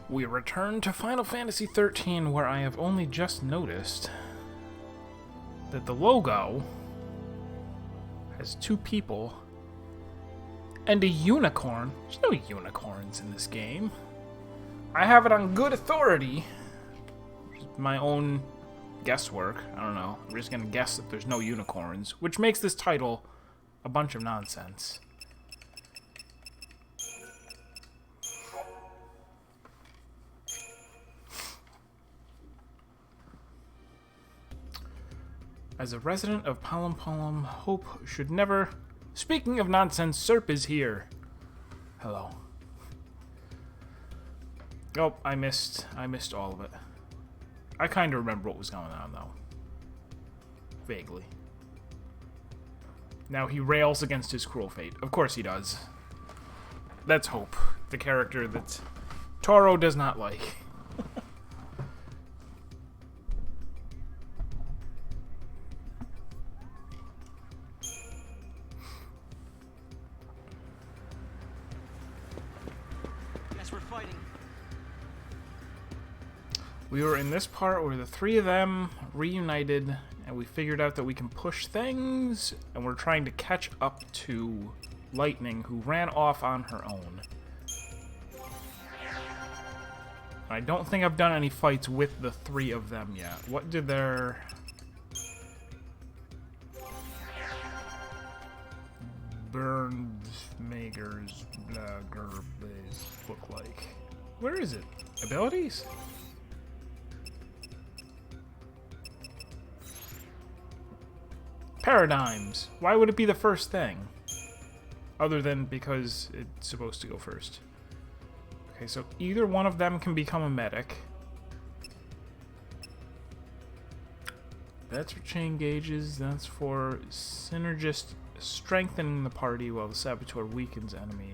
We return to Final Fantasy XIII, where I have only just noticed that the logo has two people and a unicorn. There's no unicorns in this game. I have it on good authority. My own guesswork. I don't know. I'm just gonna guess that there's no unicorns, which makes this title a bunch of nonsense. As a resident of Palom, hope should never... Speaking of nonsense, Serp is here. Hello. Oh, I missed all of it. I kind of remember what was going on, though. Vaguely. Now he rails against his cruel fate. Of course he does. That's Hope, the character that Toro does not like. We were in this part where the three of them reunited, and we figured out that we can push things, and we're trying to catch up to Lightning, who ran off on her own. I don't think I've done any fights with the three of them yet. What did their... Burned Magers look like? Where is it? Abilities? Paradigms. Why would it be the first thing? Other than because it's supposed to go first. Okay, so either one of them can become a medic. That's for chain gauges. That's for synergist strengthening the party while the saboteur weakens enemy.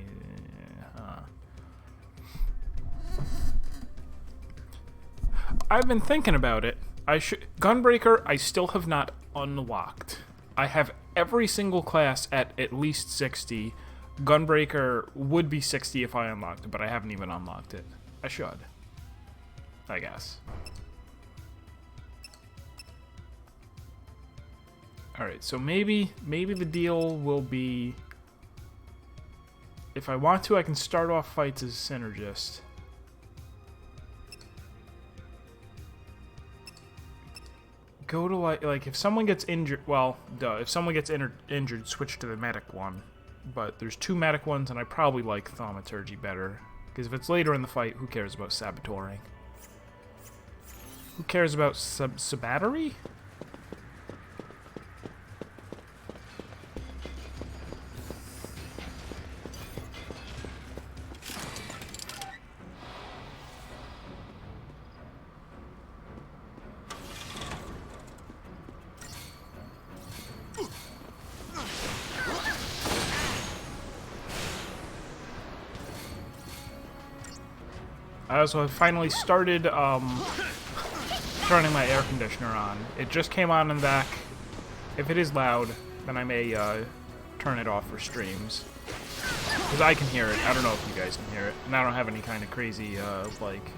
I've been thinking about it. Gunbreaker, I still have not unlocked. I have every single class at least 60. Gunbreaker would be 60 if I unlocked it, but I haven't even unlocked it. I should. I guess. Alright, so maybe the deal will be... If I want to, I can start off fights as a synergist. Go to like if someone gets injured, well, duh, if someone gets injured, switch to the medic one. But there's two medic ones, and I probably like thaumaturgy better. Because if it's later in the fight, who cares about saboteuring? Who cares about sabattery? I also finally started turning my air conditioner on. It just came on in the back. If it is loud, then I may turn it off for streams. Because I can hear it. I don't know if you guys can hear it. And I don't have any kind of crazy, like...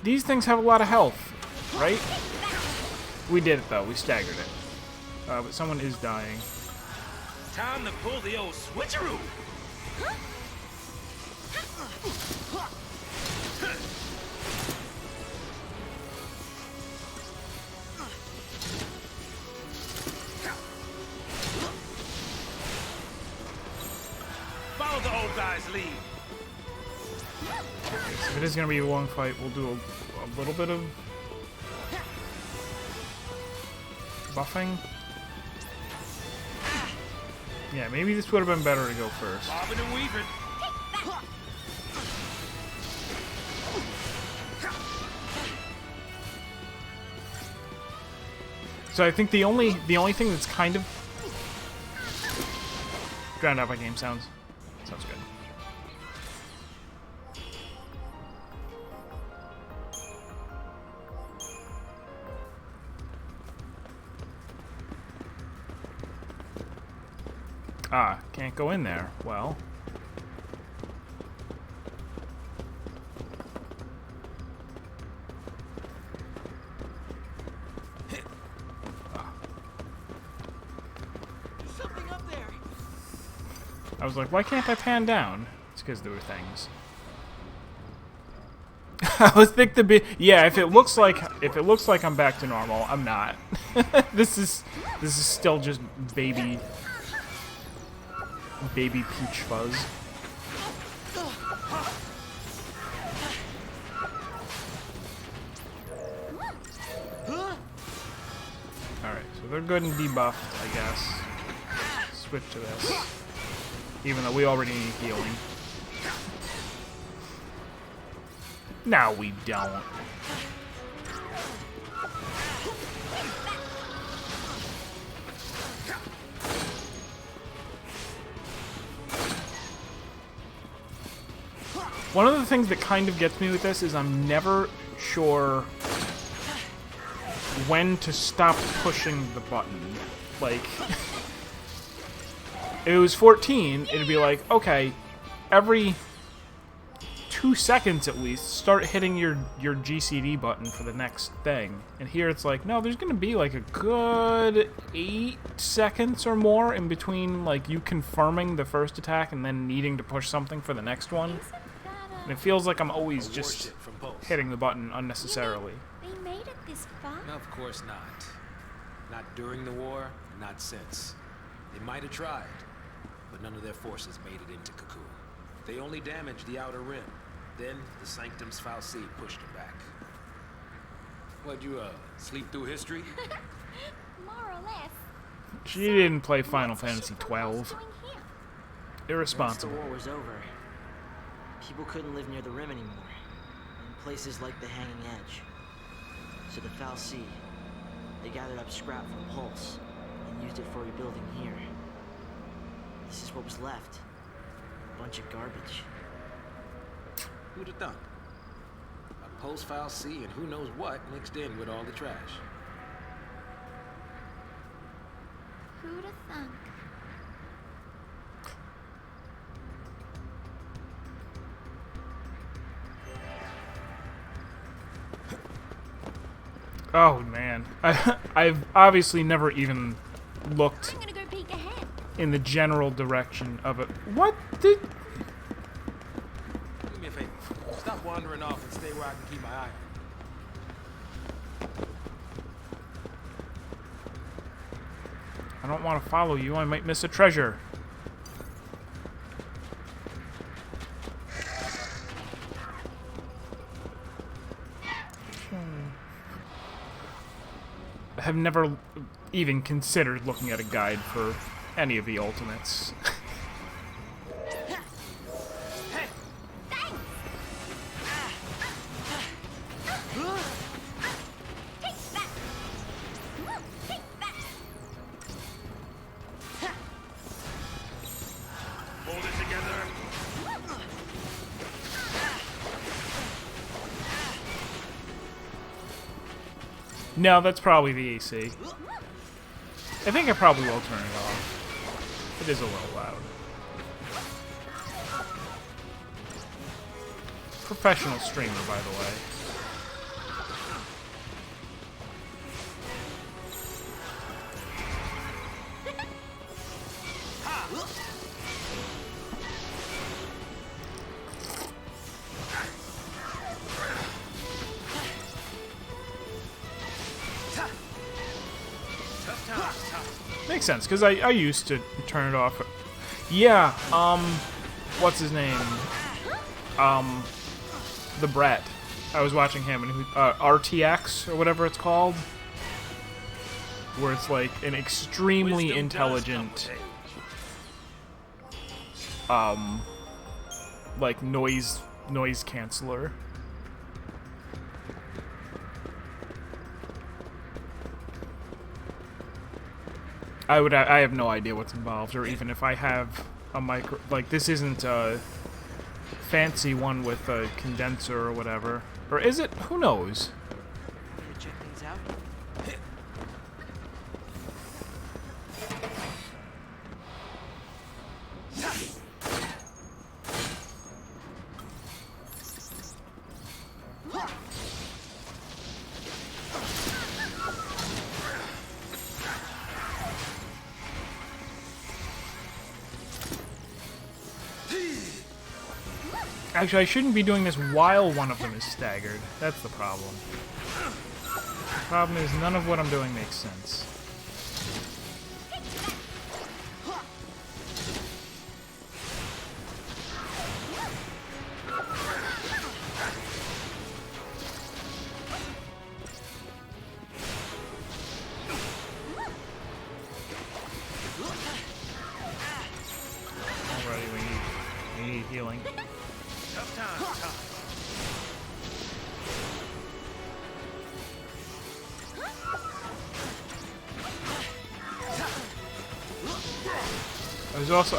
These things have a lot of health, right? We did it, though. We staggered it. But someone is dying. Time to pull the old switcheroo! Follow the old guy's lead. If it is going to be a long fight, we'll do a little bit of buffing. Yeah, maybe this would have been better to go first. Bobbing and weaving. So I think the only thing that's kind of drowned out by game sounds. Sounds good. Ah, can't go in there. Well. I was like, why can't I pan down? It's because there were things. I was think the yeah. If it looks like I'm back to normal, I'm not. This is still just baby Peach Fuzz. Alright, so they're good and debuffed, I guess. Switch to this. Even though we already need healing. No, we don't. One of the things that kind of gets me with this is I'm never sure when to stop pushing the button. Like, if it was 14, it'd be like, okay, every 2 seconds at least, start hitting your GCD button for the next thing. And here it's like, no, there's gonna be like a good 8 seconds or more in between like you confirming the first attack and then needing to push something for the next one. And it feels like I'm always just hitting the button unnecessarily. They made it this far? No, of course not. Not during the war, and not since. They might have tried, but none of their forces made it into Cocoon. They only damaged the outer rim. Then the Sanctum's Fal'Cie pushed them back. What'd you, sleep through history? More or less. She didn't play Final Fantasy XII. Doing here? Irresponsible. Once the war was over, people couldn't live near the rim anymore, in places like the Hanging Edge. So the Fal'Cie, they gathered up scrap from Pulse and used it for rebuilding here. This is what was left. A bunch of garbage. Who'd have thunk? A Pulse Fal'Cie and who knows what mixed in with all the trash. Who'd have thunk? Oh man, I've obviously never even looked I'm gonna go peek ahead. in the general direction of it. What did? Do me a favor. Stop wandering off and stay where I can keep my eye on you. I don't want to follow you. I might miss a treasure. I have never even considered looking at a guide for any of the ultimates. Hold it together. No, that's probably the AC. I think I probably will turn it off. It is a little loud. Professional streamer, by the way. Makes sense, because I used to turn it off. Yeah, what's his name? The Brett. I was watching him, and RTX, or whatever it's called. Where it's like an extremely Wisdom intelligent, does like noise canceller. I have no idea what's involved, or even if I have a micro. Like, this isn't a fancy one with a condenser or whatever. Or is it? Who knows? Want me to check things out? Actually, I shouldn't be doing this while one of them is staggered. That's the problem. The problem is none of what I'm doing makes sense. Alrighty, we need healing. Tough time, tough.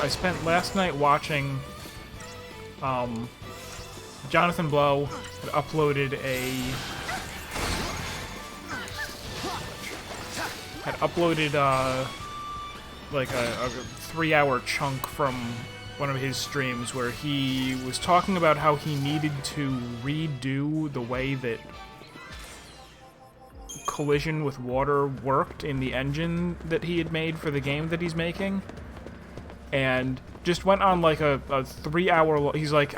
I spent last night watching, Jonathan Blow had uploaded like a 3-hour chunk from one of his streams where he was talking about how he needed to redo the way that collision with water worked in the engine that he had made for the game that he's making. And just went on like a 3-hour. He's like,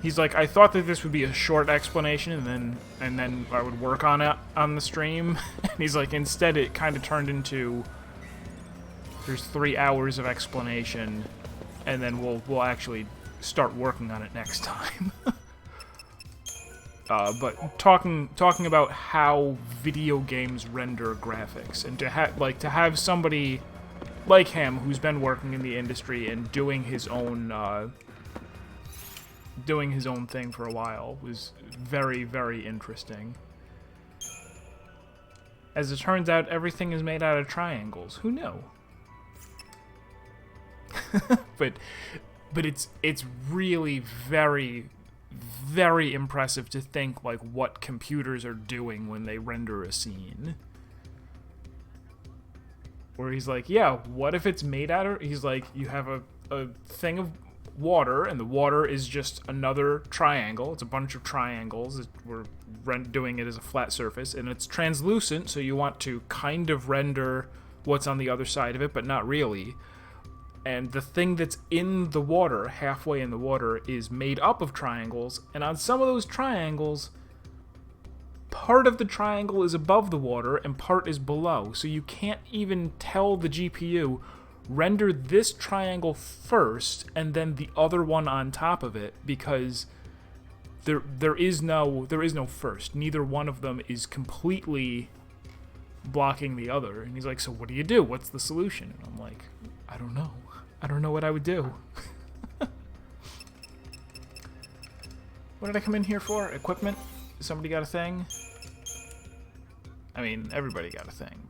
he's like, I thought that this would be a short explanation, and then I would work on it on the stream. And he's like, instead, it kind of turned into there's 3 hours of explanation, and then we'll actually start working on it next time. But talking about how video games render graphics, and to have somebody like him, who's been working in the industry and doing his own thing for a while, was very, very interesting. As it turns out, everything is made out of triangles. Who knew? but it's really very, very impressive to think like what computers are doing when they render a scene. Where he's like, yeah, what if it's made out of... He's like, you have a thing of water, and the water is just another triangle. It's a bunch of triangles. We're doing it as a flat surface, and it's translucent, so you want to kind of render what's on the other side of it, but not really. And the thing that's in the water, halfway in the water, is made up of triangles, and on some of those triangles, part of the triangle is above the water and part is below, so you can't even tell the GPU, render this triangle first and then the other one on top of it, because there is no first. Neither one of them is completely blocking the other. And he's like, so what do you do? What's the solution? And I'm like, I don't know. I don't know what I would do. What did I come in here for? Equipment? Somebody got a thing? I mean, everybody got a thing.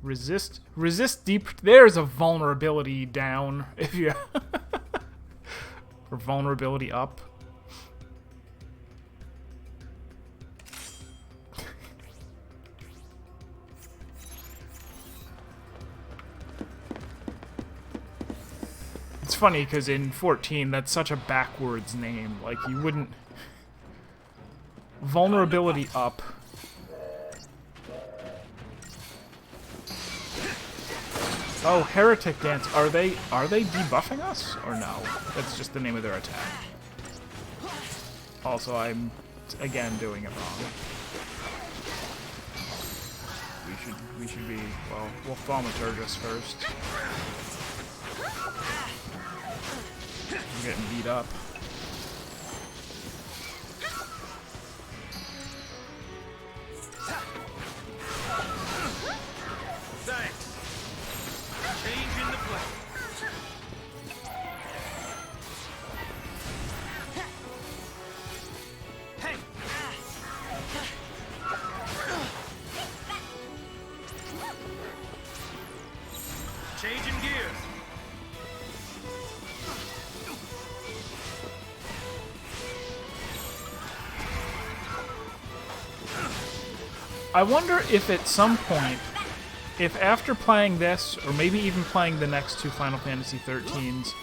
Resist deep... There's a vulnerability down, if you... or vulnerability up. It's funny, because in 14, that's such a backwards name. Like, you wouldn't... Vulnerability up. Oh, Heretic Dance. Are they debuffing us or no? That's just the name of their attack. Also, I'm again doing it wrong. We should be, well, we'll Thaumaturgus first. I'm getting beat up. Changing gears. I wonder if at some point, if after playing this, or maybe even playing the next two Final Fantasy 13s,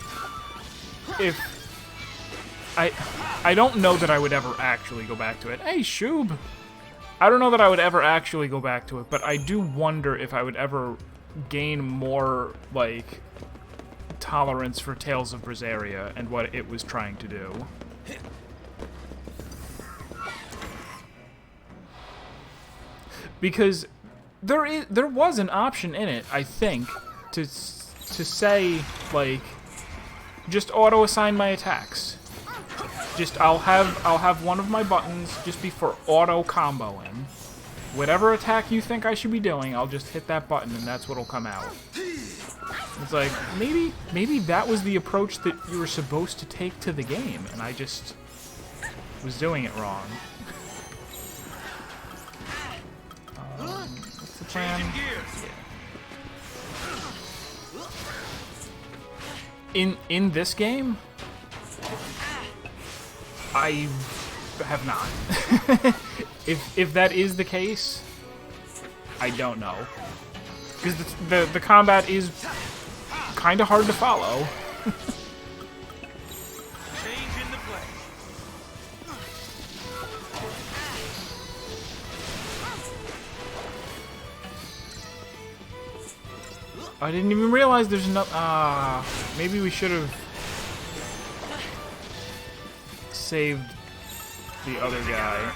if... I don't know that I would ever actually go back to it. Hey, Shoob! I don't know that I would ever actually go back to it, but I do wonder if I would ever gain more, like, tolerance for Tales of Berseria and what it was trying to do. Because there was an option in it, I think, to say like just auto assign my attacks. Just I'll have one of my buttons just be for auto comboing. Whatever attack you think I should be doing, I'll just hit that button and that's what'll come out. It's like maybe that was the approach that you were supposed to take to the game, and I just was doing it wrong. What's the plan? Yeah. In this game, I have not. If that is the case, I don't know, because the combat is kind of hard to follow. I didn't even realize there's no. Maybe we should have saved the other guy.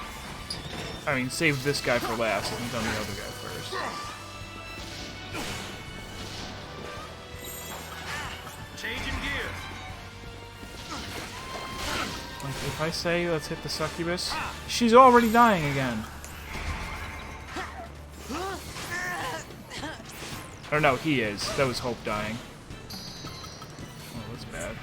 I mean, saved this guy for last and done the other guy first. Changing gears. Like, if I say let's hit the succubus, she's already dying again. Or no, he is. That was Hope dying. Oh, that's bad.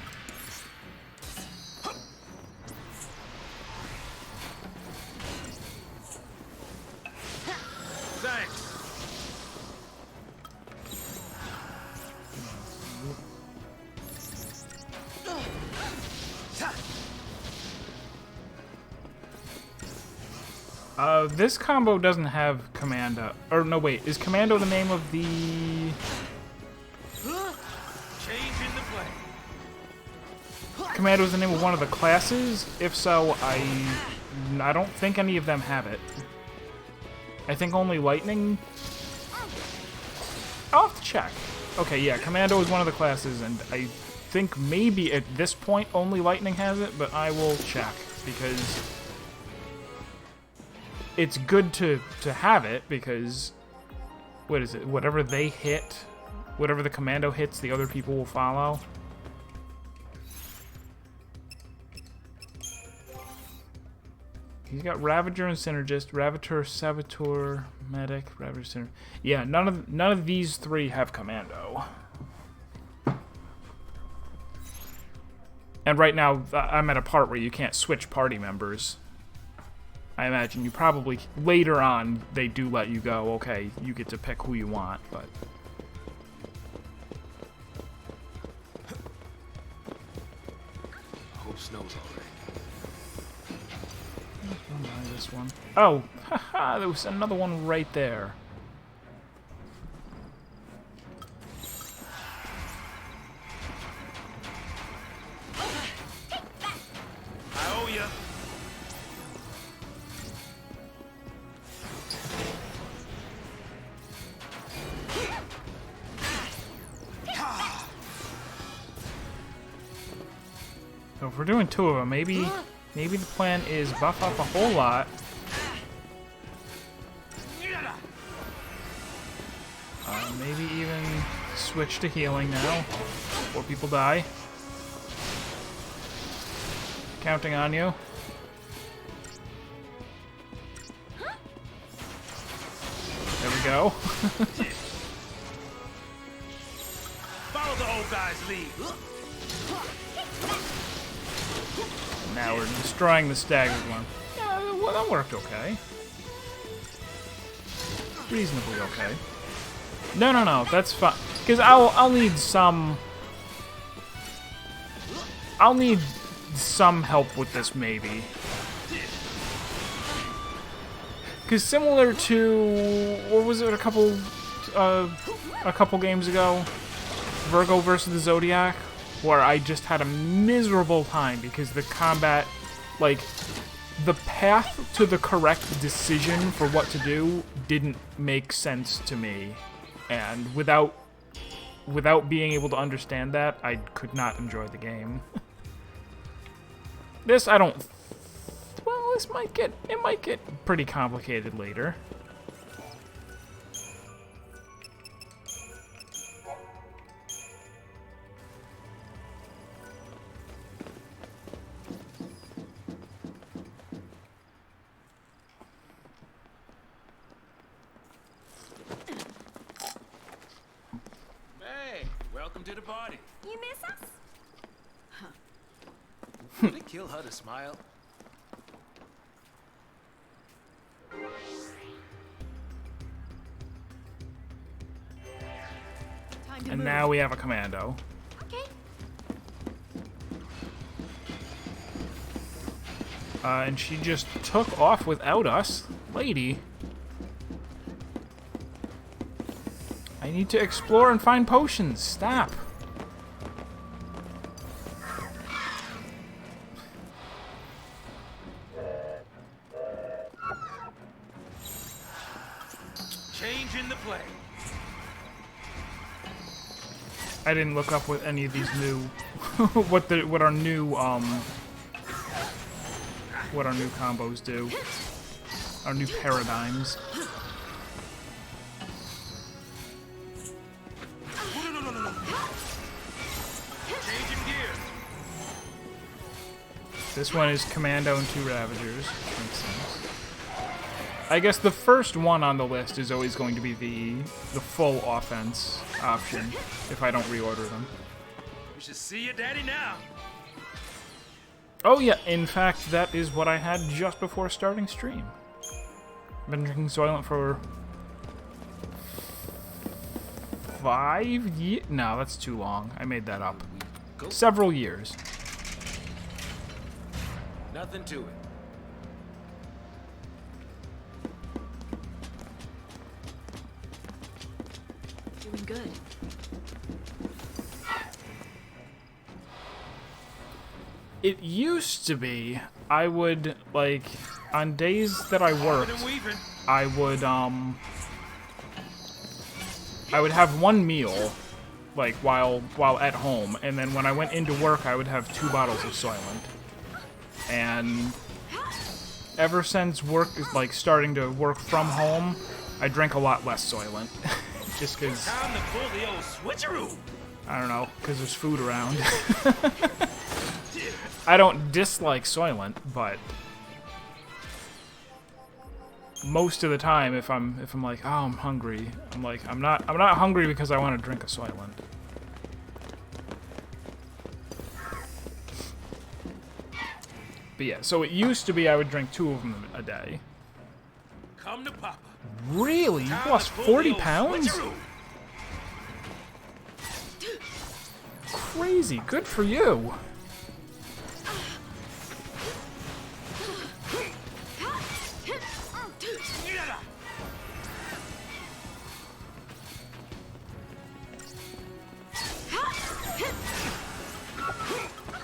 Thanks. This combo doesn't have Commando. Or no, wait. Is Commando the name of the... Changing the play. Commando is the name of one of the classes? If so, I don't think any of them have it. I think only Lightning... I'll have to check. Okay, yeah, Commando is one of the classes, and I think maybe at this point only Lightning has it, but I will check, because it's good to have it, because, what is it, whatever they hit, whatever the Commando hits, the other people will follow. He's got Ravager and Synergist, Ravager, Saboteur, Medic, Ravager, Synergist. Yeah, none of these three have Commando. And right now, I'm at a part where you can't switch party members. I imagine you probably, later on, they do let you go, okay, you get to pick who you want, but... Hope snow's already. This one. Oh, haha, there was another one right there. I owe ya. So if we're doing two of them, maybe the plan is buff up a whole lot. Maybe even switch to healing now before people die. Counting on you. There we go. Follow the old guy's lead. Now we're destroying the staggered one. Yeah, well, that worked okay. Reasonably okay. No, that's fine. Because I'll need some... I'll need some help with this, maybe. Because similar to... What was it, a couple games ago? Virgo versus the Zodiac? Where I just had a miserable time because the combat... Like, the path to the correct decision for what to do didn't make sense to me. And without being able to understand that, I could not enjoy the game. This I don't... Well, this might get... It might get pretty complicated later. Hey, welcome to the party. You miss us? Would it kill her to smile? And now we have a commando. Okay. And she just took off without us. Lady. I need to explore and find potions. Stop. Change in the play. I didn't look up what any of these new what our new combos do. Our new paradigms. No. Changing gears. This one is Commando and 2 Ravagers. Makes sense. I guess the first one on the list is always going to be the full offense option, if I don't reorder them. We should see your daddy now. Oh yeah, in fact, that is what I had just before starting stream. I've been drinking Soylent for 5 years? No, that's too long. I made that up. Go. Several years. Nothing to it. Doing good. It used to be, I would, like, on days that I worked, I would have one meal, like, while at home, and then when I went into work, I would have 2 bottles of Soylent. And ever since work is, like, starting to work from home, I drink a lot less Soylent. Just because... Time to pull the old switcheroo. I don't know, because there's food around. I don't dislike Soylent, but most of the time, if I'm like, oh, I'm hungry, I'm like, I'm not hungry because I want to drink a Soylent. But yeah, so it used to be I would drink 2 of them a day. Come to Papa. Really? You Time lost to pull 40 the old pounds? switcheroo. Crazy. Good for you.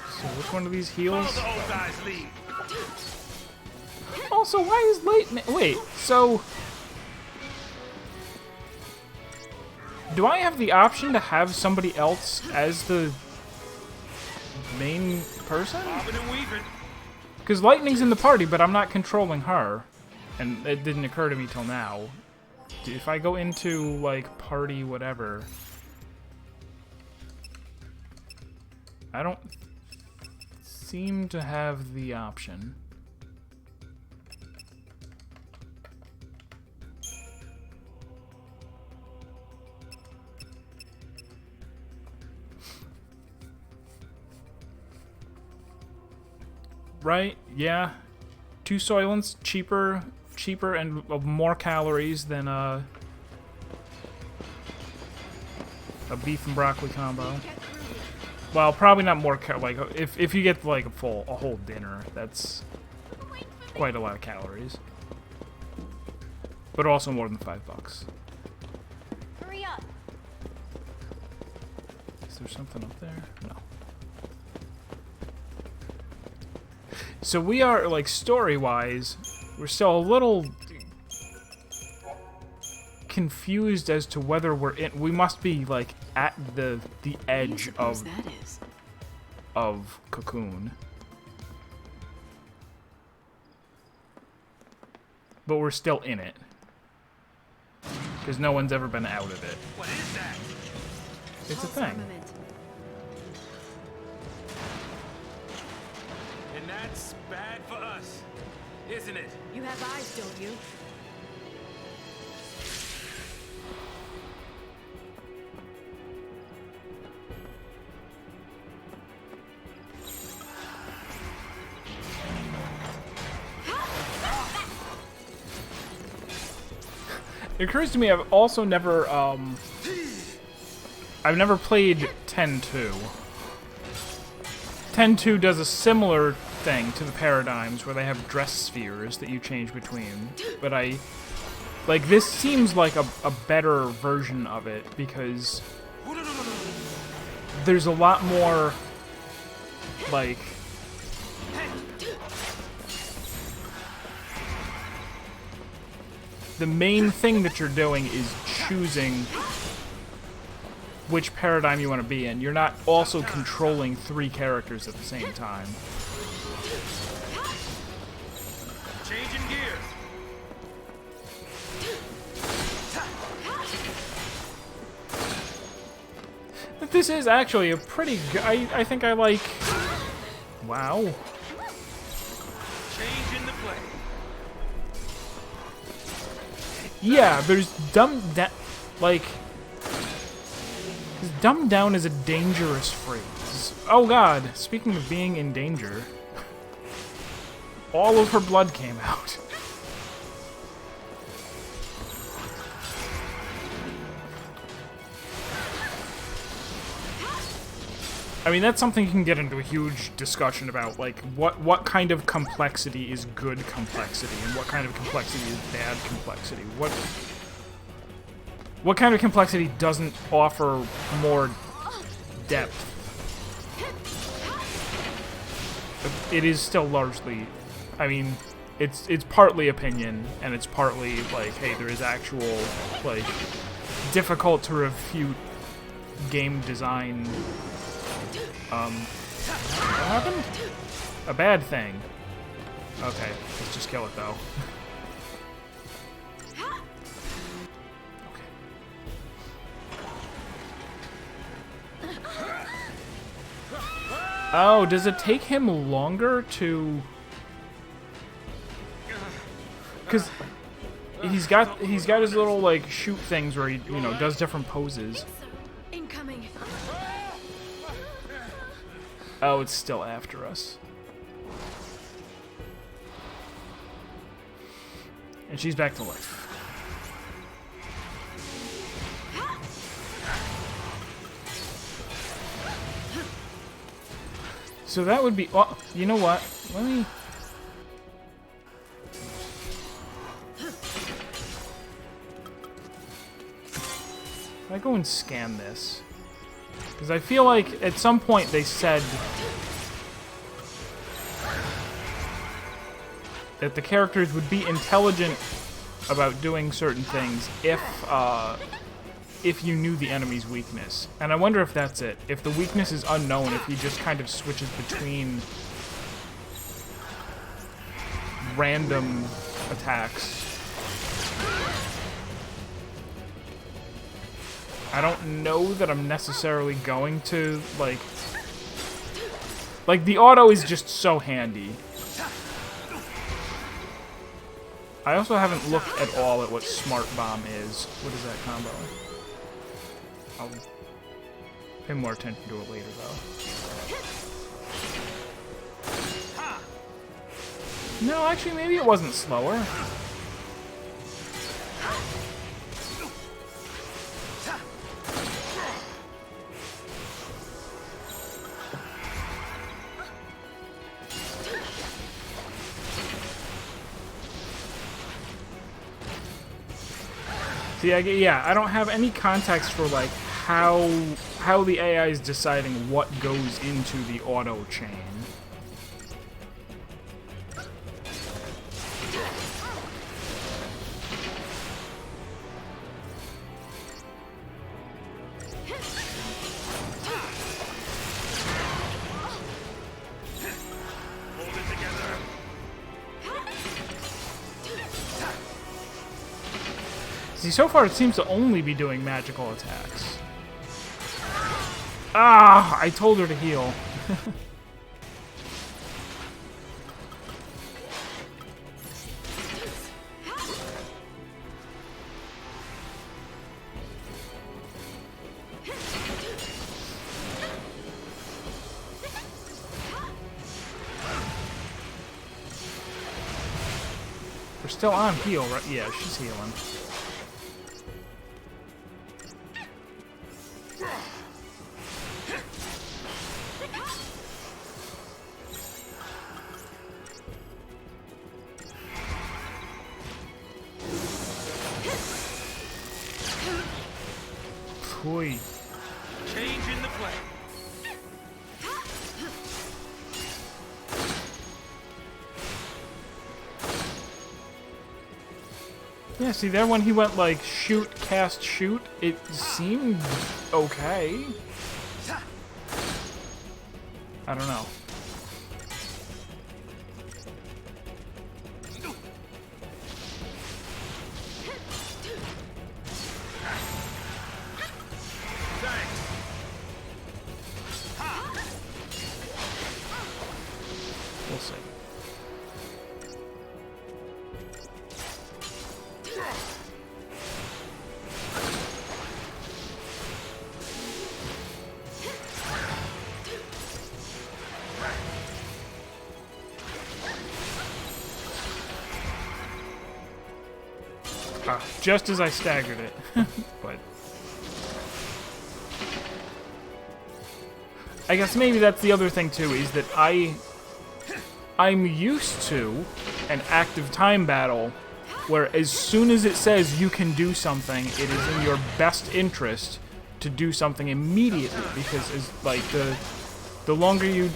So which one of these heals? Follow the old guy's lead. Also, why is wait, so... Do I have the option to have somebody else as the main person? Bobbing and weaving. Because Lightning's in the party, but I'm not controlling her. And it didn't occur to me till now. If I go into, like, party whatever... I don't seem to have the option. Right? Yeah. 2 Soylents, cheaper and more calories than a beef and broccoli combo. Well, probably not more like if you get like a whole dinner, that's quite a lot of calories. But also more than $5. Hurry up. Is there something up there? No. So we are, like, story-wise, we're still a little confused as to whether we're in... We must be, like, at the edge of that is. of Cocoon. but we're still in it. Because no one's ever been out of it. What is that? It's a Pulse thing. armament. And that's bad for us, isn't it? You have eyes, don't you? It occurs to me I've also never, I've never played 10-2. 10-2 does a similar thing to the paradigms where they have dress spheres that you change between. But like, this seems like a better version of it because there's a lot more, like, the main thing that you're doing is choosing which paradigm you want to be in. You're not also controlling 3 characters at the same time. Changing gears. But this is actually a pretty good... I think I like... Wow. Changing the play. Yeah, there's dumbed down... Like... Dumbed down is a dangerous phrase. Oh god, speaking of being in danger... All of her blood came out. I mean, that's something you can get into a huge discussion about, like, what kind of complexity is good complexity, and what kind of complexity is bad complexity. What kind of complexity doesn't offer more depth? But it is still largely, I mean, it's partly opinion, and it's partly, like, hey, there is actual, like, difficult to refute game design. What happened? A bad thing. Okay, let's just kill it, though. Oh, does it take him longer to... Because he's got his little, like, shoot things where he, you know, does different poses. Incoming. Oh, it's still after us. And she's back to life. So that would be... Oh, you know what? Let me... If I go and scan this... Because I feel like at some point they said that the characters would be intelligent about doing certain things if you knew the enemy's weakness. And I wonder if that's it. If the weakness is unknown, if he just kind of switches between random attacks. I don't know that I'm necessarily going to, like, the auto is just so handy. I also haven't looked at all at what Smart Bomb is. What is that combo? I'll pay more attention to it later, though. No, actually, maybe it wasn't slower. See, yeah, I don't have any context for, like, how the AI is deciding what goes into the auto chain. See, so far it seems to only be doing magical attacks. Ah! I told her to heal. We're still on heal, right? Yeah, she's healing. Boy. Change in the play. Yeah, see there when he went like shoot, cast, shoot, it seemed okay. I don't know. We'll see. Just as I staggered it. But I guess maybe that's the other thing too, is that I'm used to an active time battle where as soon as it says you can do something, it is in your best interest to do something immediately, because as like the longer you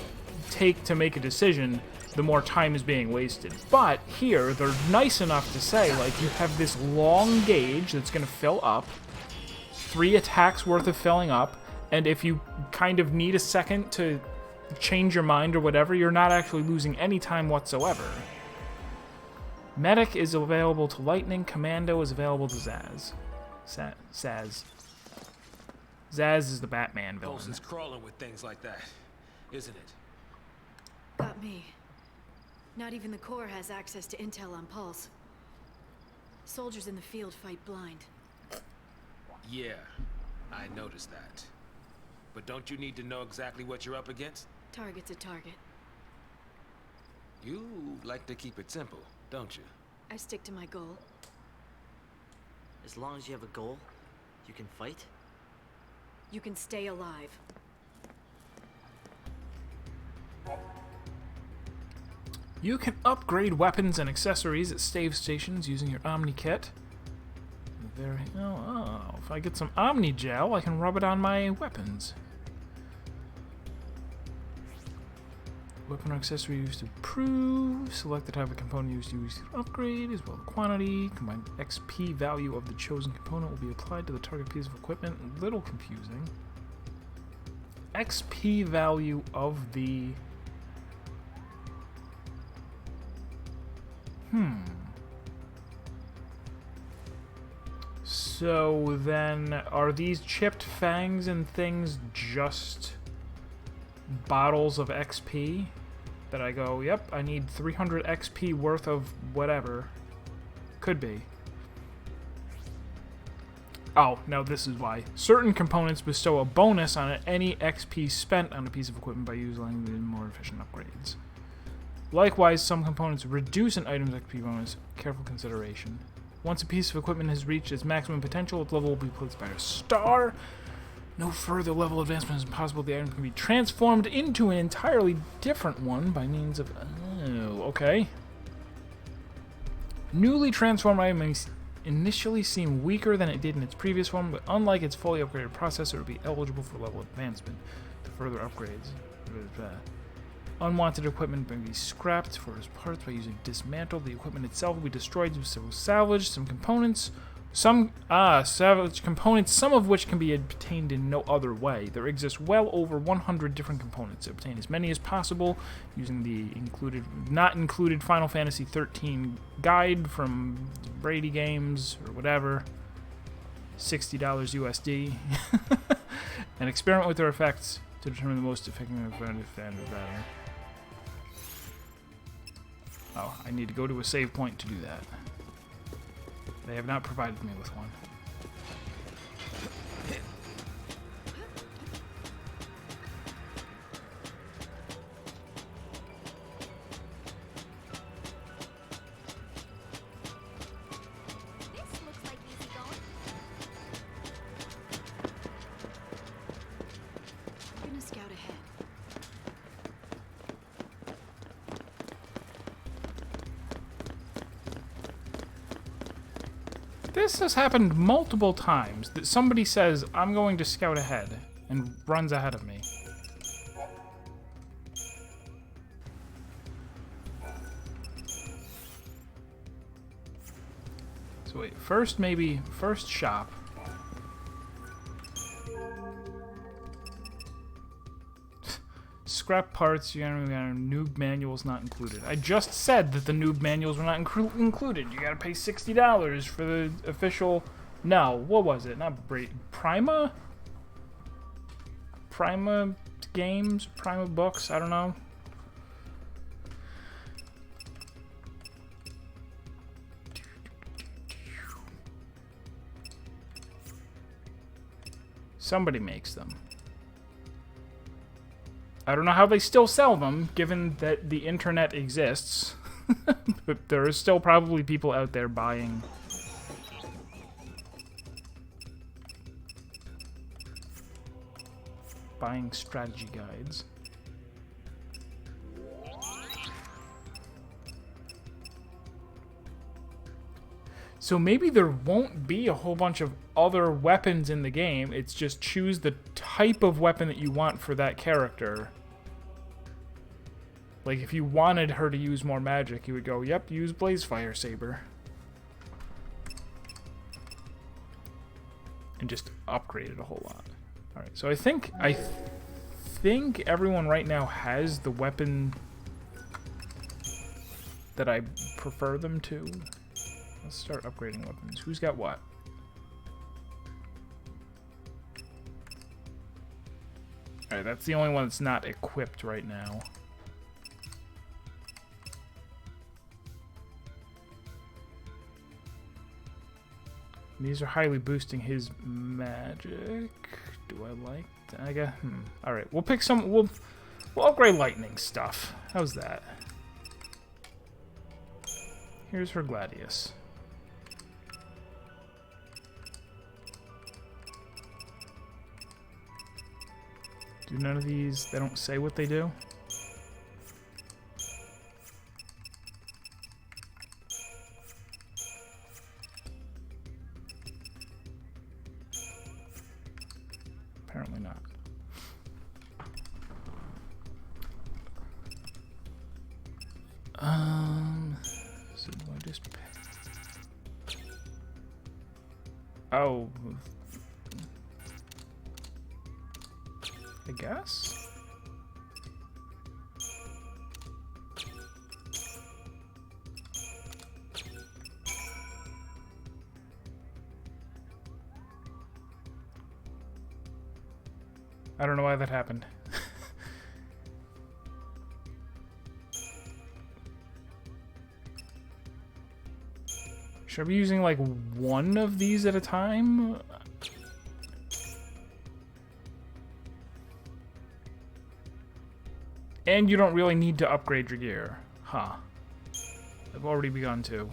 take to make a decision, the more time is being wasted. But here, they're nice enough to say, like, you have this long gauge that's going to fill up, 3 attacks worth of filling up, and if you kind of need a second to change your mind or whatever, you're not actually losing any time whatsoever. Medic is available to Lightning, Commando is available to Zaz. Zaz. Zaz is the Batman villain. Pulse is crawling with things like that, isn't it? Got me. Not even the Corps has access to intel on Pulse. Soldiers in the field fight blind. Yeah, I noticed that. But don't you need to know exactly what you're up against? Target's a target. You like to keep it simple, don't you? I stick to my goal. As long as you have a goal, you can fight? You can stay alive. You can upgrade weapons and accessories at stave stations using your Omni Kit. If I get some Omni Gel, I can rub it on my weapons. Weapon or accessory used to improve. Select the type of component used to upgrade, as well as quantity. Combined XP value of the chosen component will be applied to the target piece of equipment. A little confusing. XP value of the... So then, are these chipped fangs and things just bottles of XP? That I go, yep, I need 300 XP worth of whatever. Could be. Oh, no, this is why. Certain components bestow a bonus on any XP spent on a piece of equipment by using the more efficient upgrades. Likewise, some components reduce an item's XP bonus. Careful consideration. Once a piece of equipment has reached its maximum potential, its level will be placed by a star. No further level advancement is possible. The item can be transformed into an entirely different one by means of... Oh, okay. Newly transformed item may initially seem weaker than it did in its previous one, but unlike its fully upgraded processor, it will be eligible for level advancement to further upgrades. Unwanted equipment may be scrapped for its parts by using dismantle. The equipment itself will be destroyed with salvage. Some components, salvage components, some of which can be obtained in no other way. There exists well over 100 different components. Obtain as many as possible using the not included Final Fantasy XIII guide from Brady Games or whatever. $60 USD. And experiment with their effects to determine the most effective battle. Oh, I need to go to a save point to do that. They have not provided me with one. This looks like easy going. I'm gonna scout ahead. This has happened multiple times, that somebody says, I'm going to scout ahead, and runs ahead of me. So wait, first shop. Scrap parts, noob manuals not included. I just said that the noob manuals were not included. You gotta pay $60 for the official... No, what was it? Not Prima? Prima games? Prima books? I don't know. Somebody makes them. I don't know how they still sell them, given that the internet exists. But there are still probably people out there buying strategy guides. So maybe there won't be a whole bunch of other weapons in the game. It's just choose the type of weapon that you want for that character. Like, if you wanted her to use more magic, you would go, yep, use Blazefire Saber. And just upgrade it a whole lot. Alright, so I think everyone right now has the weapon that I prefer them to. Let's start upgrading weapons. Who's got what? Alright, that's the only one that's not equipped right now. These are highly boosting his magic. Do I like that? I guess. Alright, we'll pick some. We'll upgrade lightning stuff. How's that? Here's her Gladius. Do none of these, they don't say what they do? Apparently not. So do I just pick? Oh. I guess? I don't know why that happened. Should I be using like one of these at a time? And you don't really need to upgrade your gear. Huh. I've already begun to.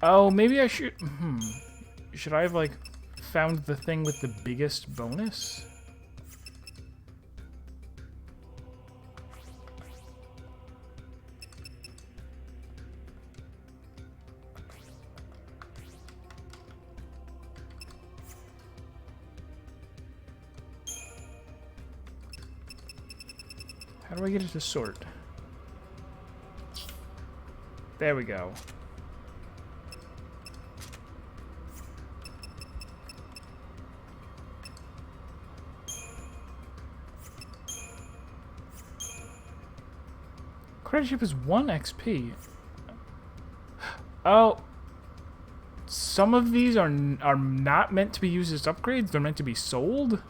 Oh, maybe I should... Should I have, like, found the thing with the biggest bonus? How do I get it to sort? There we go. Credit ship is 1 XP. Oh. some of these are not meant to be used as upgrades. They're meant to be sold.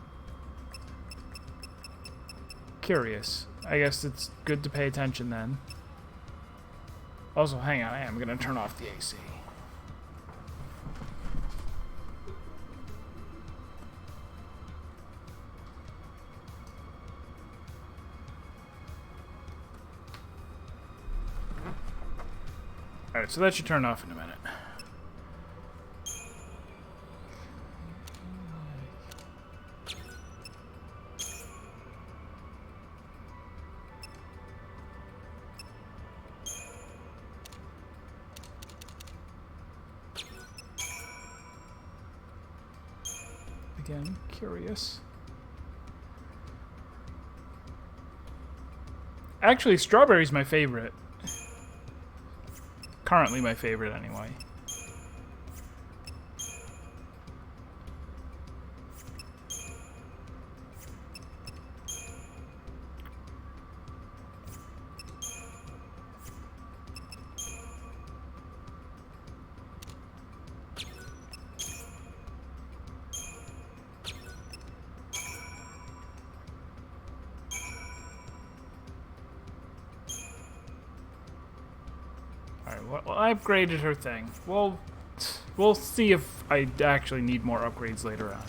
Curious. I guess it's good to pay attention then. Also, hang on. I am going to turn off the AC. Alright, so that should turn off in a minute. Again, curious. Actually, strawberry's my favorite. Currently my favorite, anyway. Alright, well, I upgraded her thing. We'll see if I actually need more upgrades later on.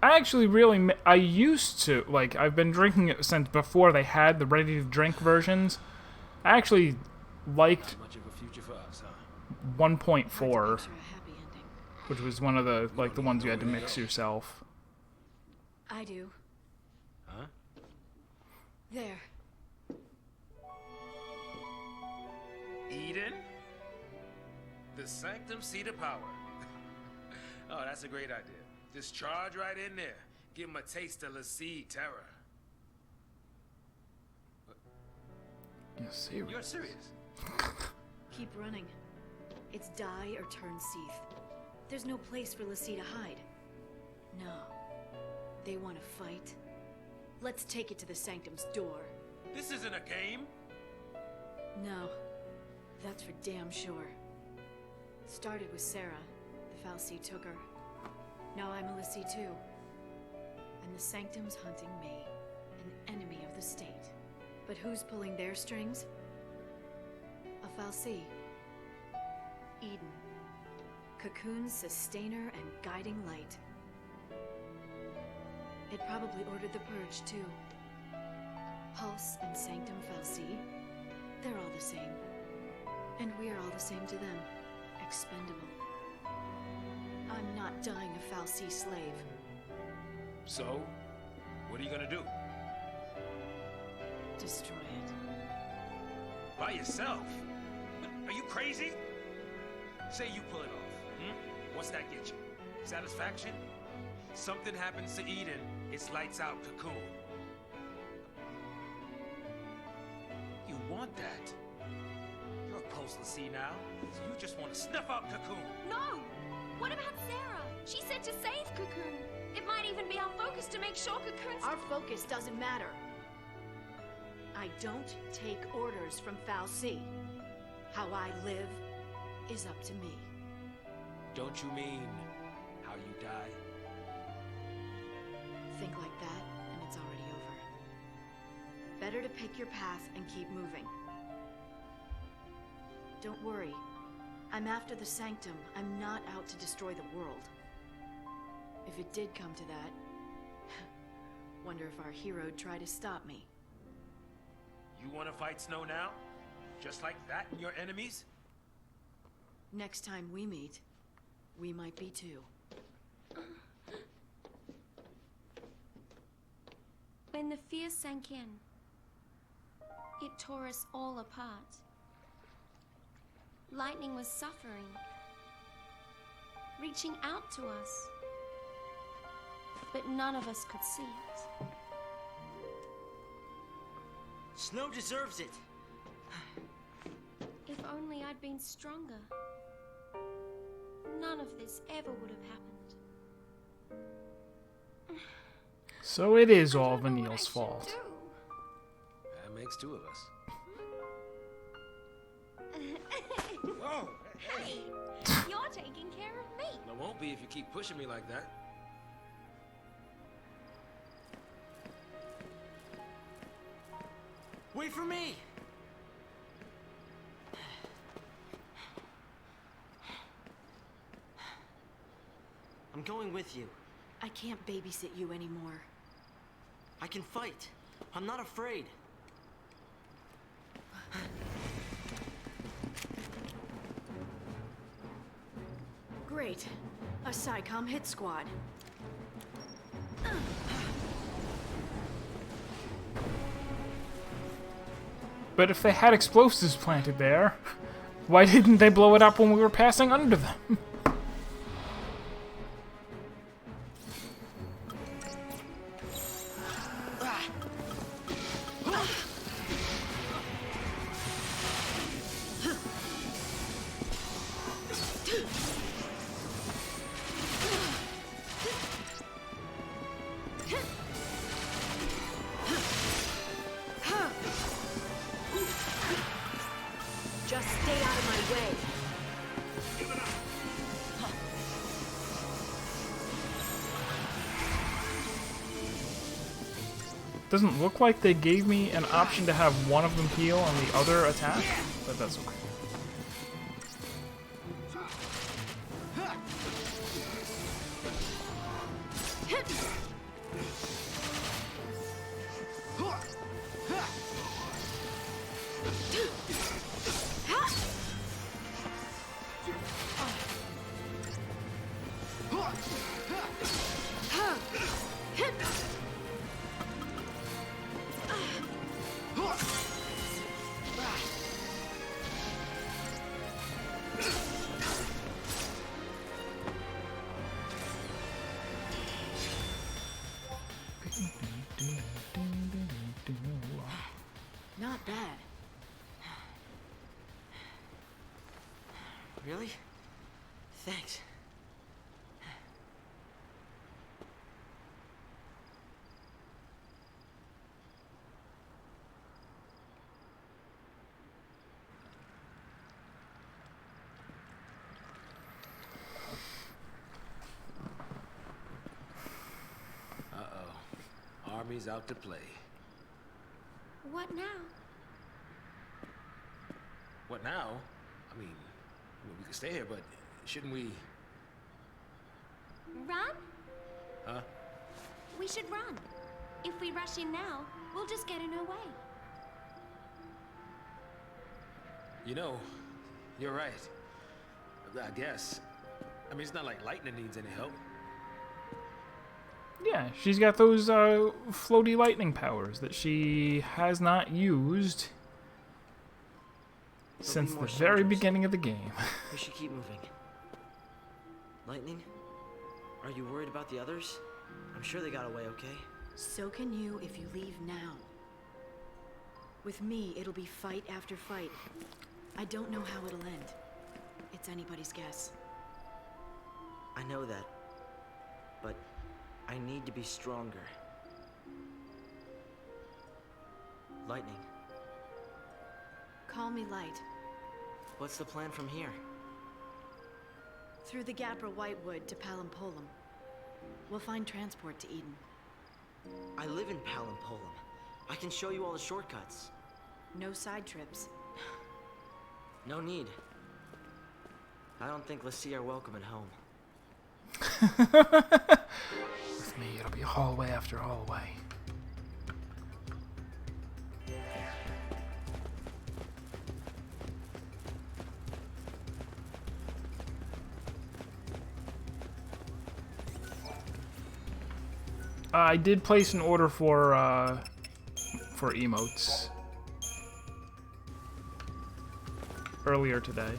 I actually really... I used to... Like, I've been drinking it since before they had the ready-to-drink versions. I actually liked Not much of a future for us, huh? 1.4, which was one of the, like, the ones you had to mix yourself. I do. Huh? There. Eden? The sanctum seat of power. Oh, that's a great idea. Just charge right in there. Give him a taste of XIII terror. You're serious? You're serious? Keep running. It's die or turn Seath. There's no place for Lassie to hide. No. They want to fight. Let's take it to the Sanctum's door. This isn't a game. No. That's for damn sure. Started with Sarah. The Fal'Cie took her. Now I'm a Lassie too. And the Sanctum's hunting me. An enemy of the state. But who's pulling their strings? A Fal'Cie. Eden. Cocoon's sustainer and guiding light. It probably ordered the purge too. Pulse and Sanctum Fal'Cie, they're all the same. And we're all the same to them. Expendable. I'm not dying a Fal'Cie slave. So, what are you gonna do? Destroy it. By yourself? Are you crazy? Say you pull it off. What's that get you? Satisfaction? Something happens to Eden, it's lights out Cocoon. You want that? You're a post-Lassie now, so you just want to snuff out Cocoon. No! What about Sarah? She said to save Cocoon. It might even be our focus to make sure Cocoon's... Our focus doesn't matter. I don't take orders from Fal'Cie. How I live is up to me. Don't you mean how you die? Think like that, and it's already over. Better to pick your path and keep moving. Don't worry. I'm after the Sanctum. I'm not out to destroy the world. If it did come to that, wonder if our hero'd try to stop me. You want to fight Snow now? Just like that and your enemies? Next time we meet, we might be too. When the fear sank in, it tore us all apart. Lightning was suffering, reaching out to us, but none of us could see it. Snow deserves it. If only I'd been stronger, none of this ever would have happened. So it is all I don't know what I Vanille's should fault. do. That makes two of us. Hey, you're taking care of me. I won't be if you keep pushing me like that. Wait for me! I'm going with you. I can't babysit you anymore. I can fight. I'm not afraid. Great. A SciComm hit squad. But if they had explosives planted there, why didn't they blow it up when we were passing under them? Just stay out of my way. Doesn't look like they gave me an option to have one of them heal on the other attack, but that's okay. Not bad. Really? Thanks. Uh-oh. Army's out to play. What now? What now? I mean, we could stay here, but shouldn't we... Run? Huh? We should run. If we rush in now, we'll just get in her way. You know, you're right. I guess. I mean, it's not like Lightning needs any help. Yeah, she's got those floaty lightning powers that she has not used since the more very soldiers. beginning of the game. We should keep moving. Lightning? Are you worried about the others? I'm sure they got away okay. So can you if you leave now. With me, it'll be fight after fight. I don't know how it'll end. It's anybody's guess. I know that. But I need to be stronger. Lightning, Call me Light. what's the plan from here? Through the Gapra Whitewood to Palampolum. We'll find transport to Eden. I live in Palampolum. I can show you all the shortcuts. No side trips. No need. I don't think Lassie are welcome at home. With me, it'll be hallway after hallway. I did place an order for emotes earlier today.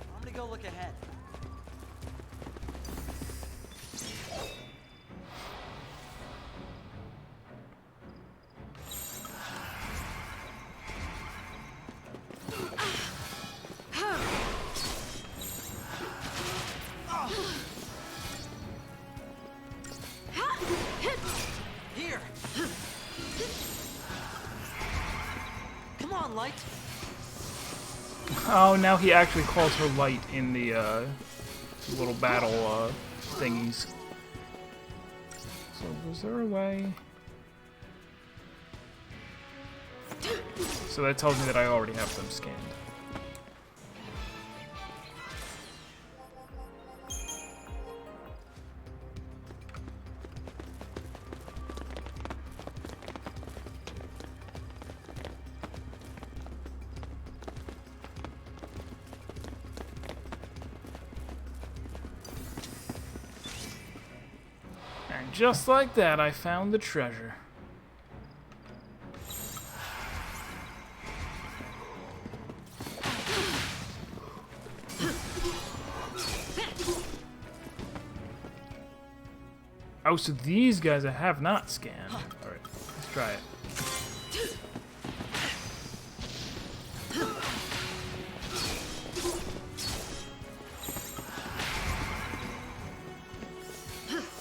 I'm gonna go look ahead. Here! Oh, now he actually calls her light in the little battle thingies. So was there a way? So that tells me that I already have them scanned. And just like that, I found the treasure. Oh, so these guys I have not scanned. Alright, let's try it.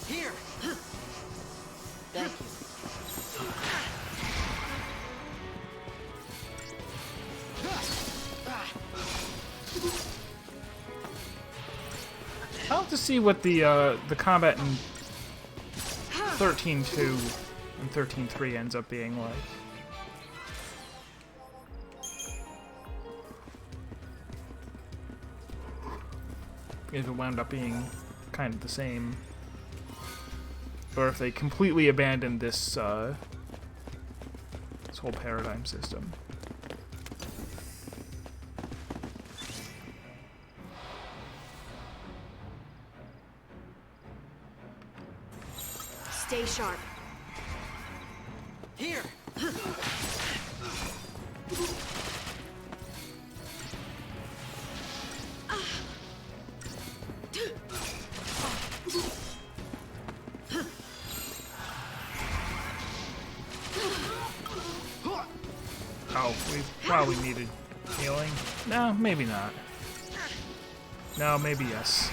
Here. Thank you. I'll have to see what the combat in 13.2 and 13.3 ends up being like. If it wound up being kind of the same. Or if they completely abandoned this, this whole paradigm system. Stay sharp. Here. Oh, we probably needed healing. No, maybe not. No, maybe yes.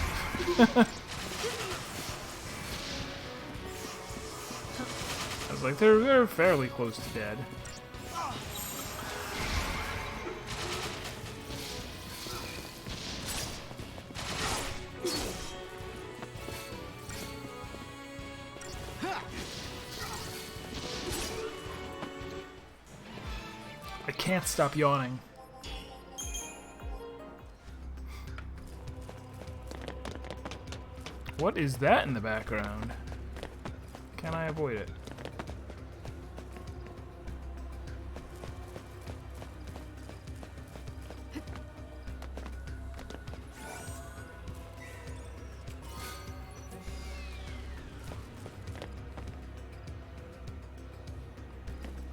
I was like, they're fairly close to dead. I can't stop yawning. What is that in the background? Can I avoid it?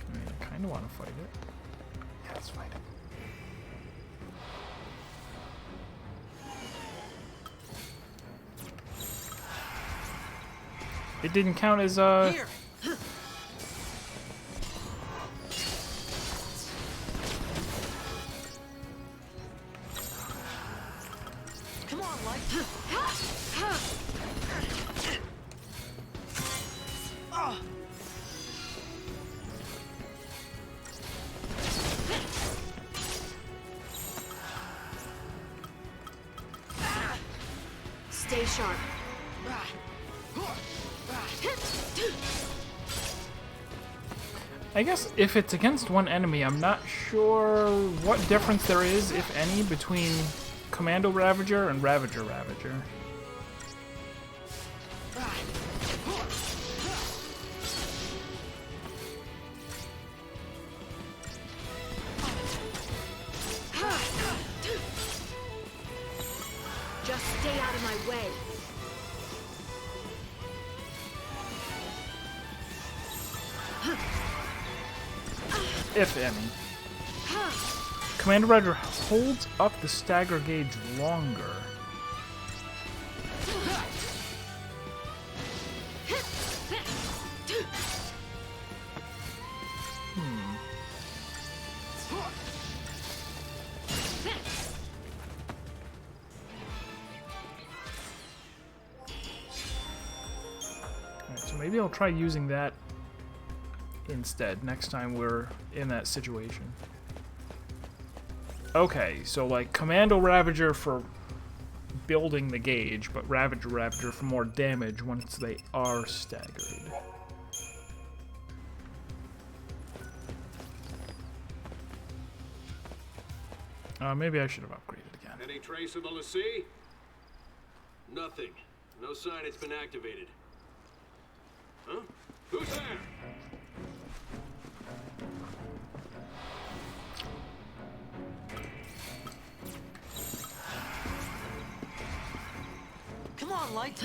I mean, I kind of want to fight it. Yeah, let's fight it. It didn't count as Here. Come on, Light. Stay sharp. I guess if it's against one enemy, I'm not sure what difference there is, if any, between Commando Ravager and Ravager Ravager. Just stay out of my way. If any. Commander Ravager holds up the stagger gauge longer. Alright, so maybe I'll try using that instead next time we're in that situation. Okay, so like Commando Ravager for building the gauge, but Ravager for more damage once they are staggered. Maybe I should have upgraded again. Any trace of the Lassie? Nothing. No sign it's been activated. Huh? Who's there? Come on, Light.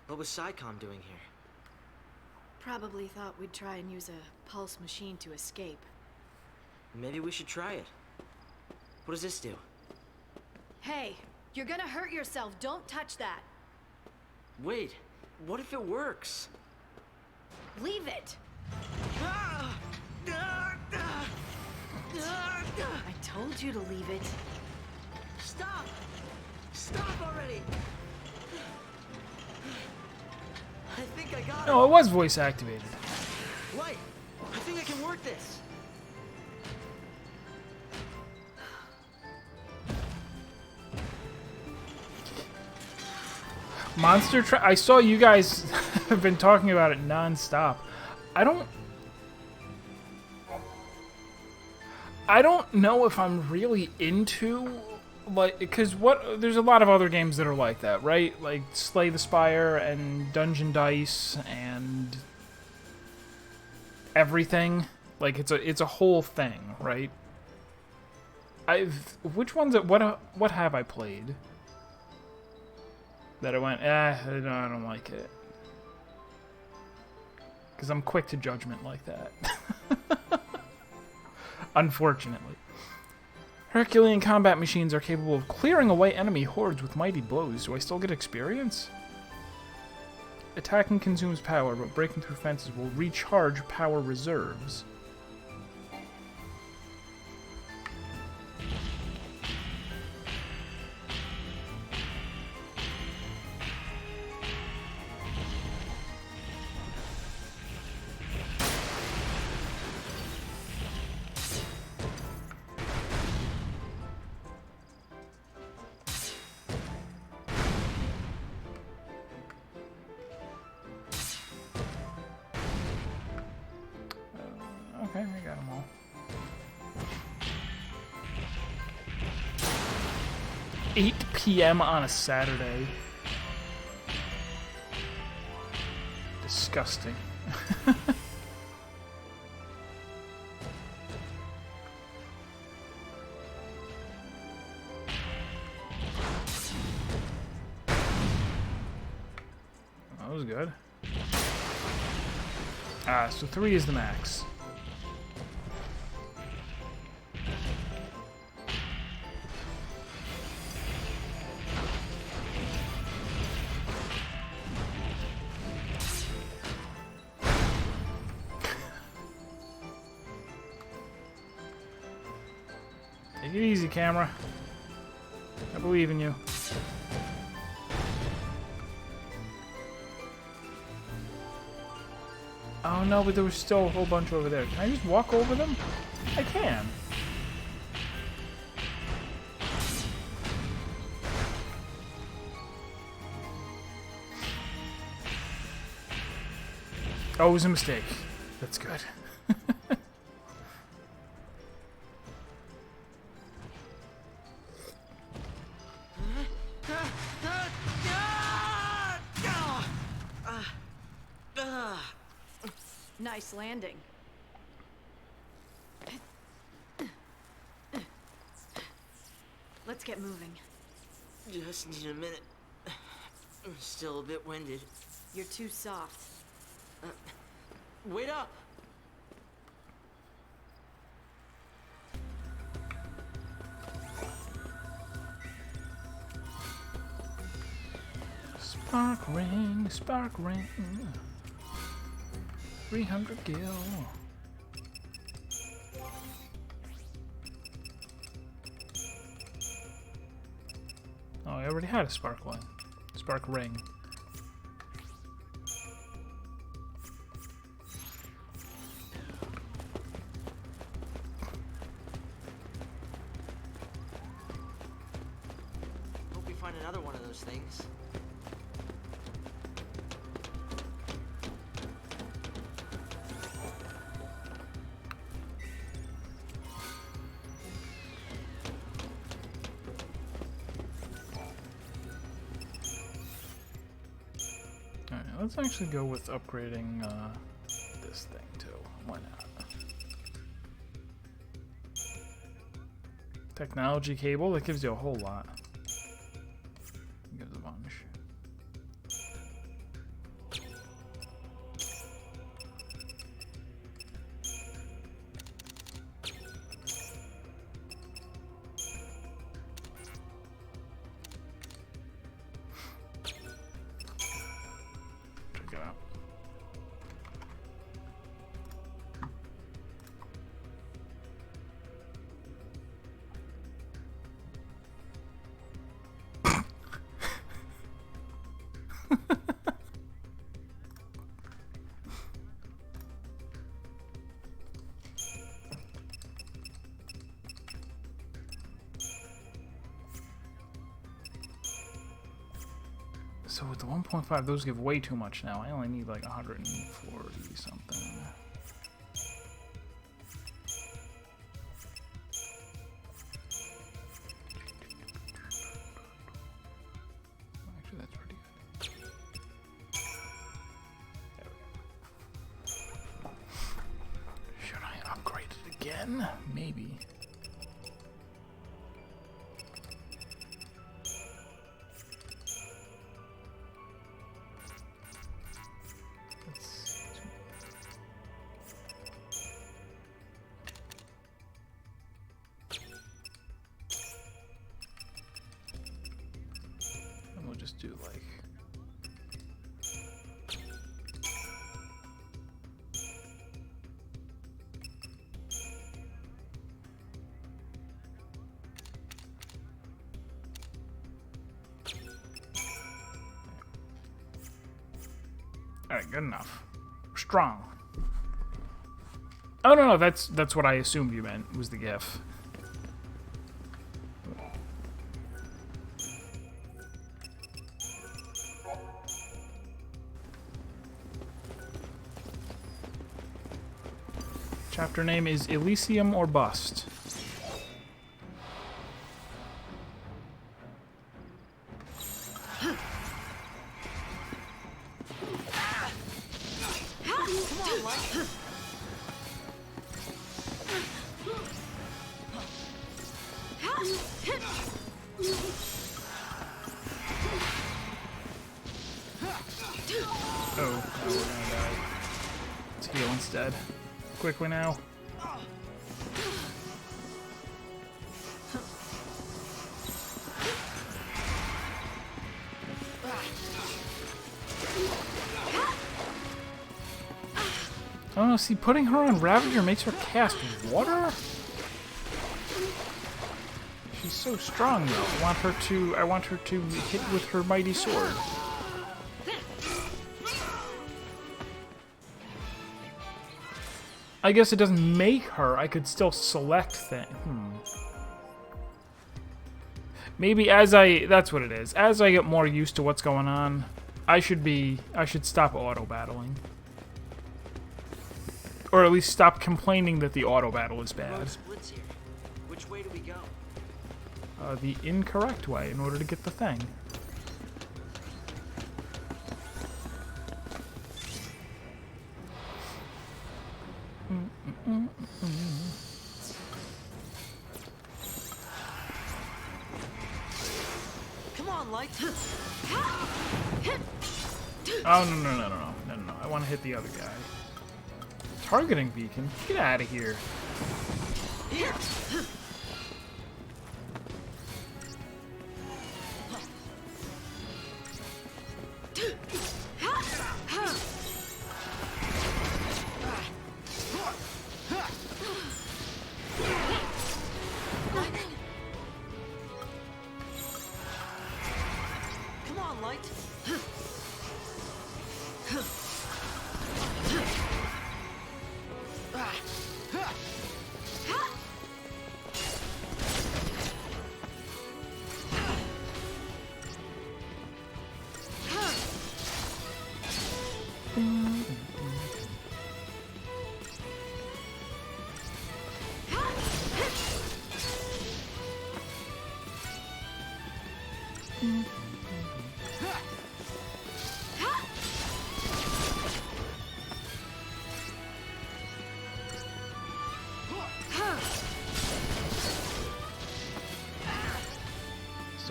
What was SciComm doing here? Probably thought we'd try and use a pulse machine to escape. Maybe we should try it. What does this do? Hey, you're gonna hurt yourself. Don't touch that. Wait, what if it works? Leave it. I I told you to leave it. Stop! Stop already! I think I got No, it was voice activated. it. Light, I think I can work this. Monster Truck. I saw you guys have been talking about it non-stop. I don't know if I'm really into, like, because there's a lot of other games that are like that, right? Like Slay the Spire and Dungeon Dice and everything. Like it's a whole thing, right? Which ones? What have I played that I went, no, I don't like it, because I'm quick to judgment like that. Unfortunately. Herculean combat machines are capable of clearing away enemy hordes with mighty blows. Do I still get experience? Attacking consumes power, but breaking through fences will recharge power reserves. Okay, I got them all. $8 p.m. on a Saturday. Disgusting. That was good. So 3 is the max. Take it easy, camera. I believe in you. Oh no, but there was still a whole bunch over there. Can I just walk over them? I can. Oh, it was a mistake. That's good. Nice landing. Let's get moving. Just need a minute. I'm still a bit winded. You're too soft. Wait up! Spark ring, spark ring. 300 gil. Oh, I already had a spark ring. Spark ring. Hope we find another one of those things. Alright, let's actually go with upgrading this thing too. Why not? Technology cable, that gives you a whole lot. Gives a bunch. Check it out. So with the 1.5, those give way too much now. I only need like 140 something. Actually, that's pretty good. There we go. Should I upgrade it again? Maybe. And we'll just do like Alright, good enough. Strong. Oh no, that's what I assumed you meant, was the GIF. Chapter name is Elysium or Bust. Oh, we're gonna die. Let's heal instead. Quickly now. Oh no, see, putting her on Ravager makes her cast water? She's so strong though. I want her to hit with her mighty sword. I guess it doesn't make her. I could still select things. Maybe that's what it is. As I get more used to what's going on, I should stop auto battling. Or at least stop complaining that the auto battle is bad. Splits here. Which way do we go? The incorrect way in order to get the thing. Come on, Light. Oh, no. I want to hit the other guy. Targeting beacon? Get out of here. Here. So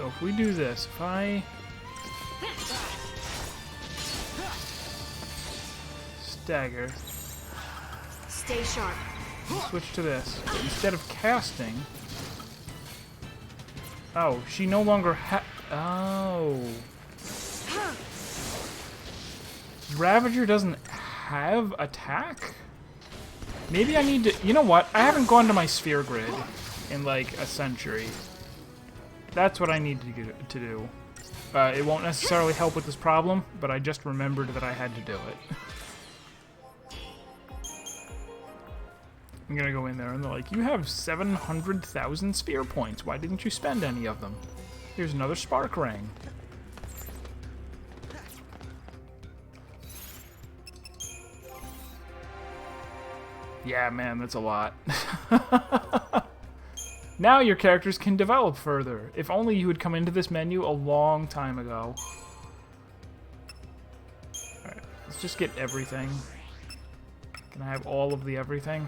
if we do this, if I stagger, Stay sharp. switch to this, instead of casting. Oh, she no longer oh. Ravager doesn't have attack? Maybe I need to... You know what? I haven't gone to my sphere grid in like a century. That's what I need to do. It won't necessarily help with this problem, but I just remembered that I had to do it. I'm gonna go in there and they're like, you have 700,000 sphere points. Why didn't you spend any of them? Here's another spark ring. Yeah, man, that's a lot. Now your characters can develop further. If only you had come into this menu a long time ago. Alright, let's just get everything. Can I have all of the everything?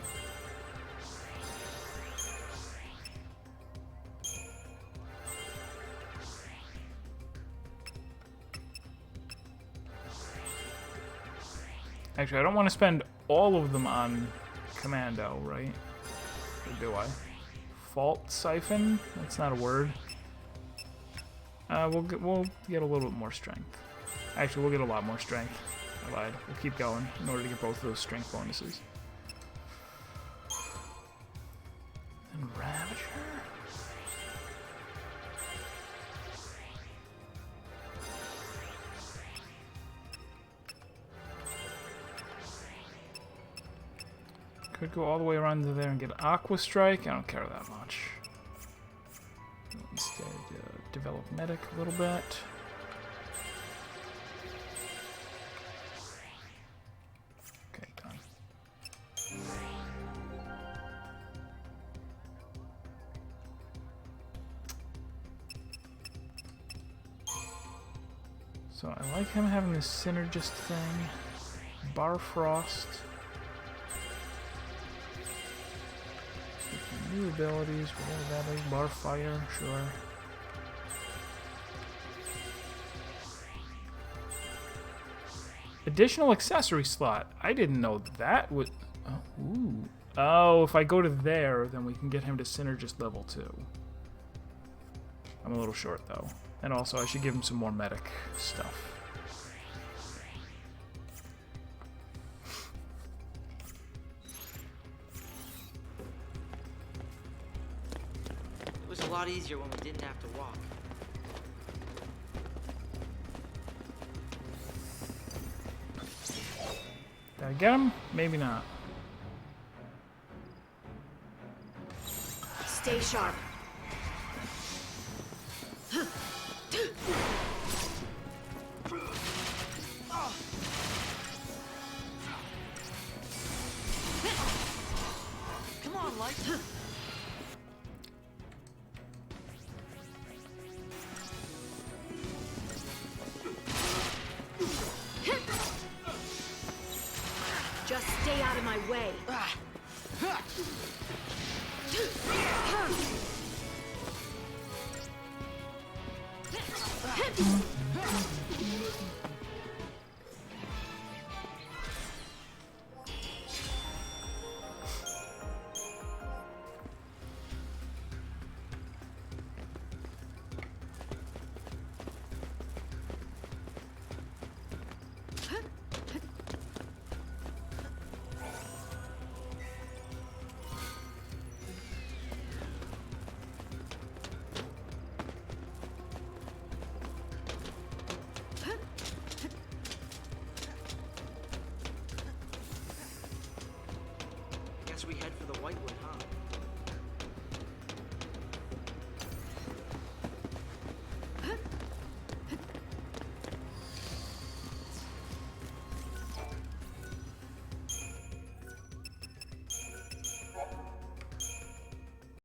Actually, I don't want to spend all of them on Commando, right? Or do I? Fault Siphon? That's not a word. We'll get a little bit more strength. Actually, we'll get a lot more strength. I lied. We'll keep going in order to get both of those strength bonuses. And Ravager? Could go all the way around to there and get Aqua Strike. I don't care that much. Instead, develop Medic a little bit. Okay, done. So I like him having this synergist thing. Bar Frost. New abilities, whatever that is. Bar Fire, sure. Additional accessory slot. I didn't know that would... Oh, ooh. Oh, if I go to there, then we can get him to Synergist level 2. I'm a little short, though. And also, I should give him some more medic stuff. It was a lot easier when we didn't have to walk. Did I get him? Maybe not. Stay sharp. Come on, Light.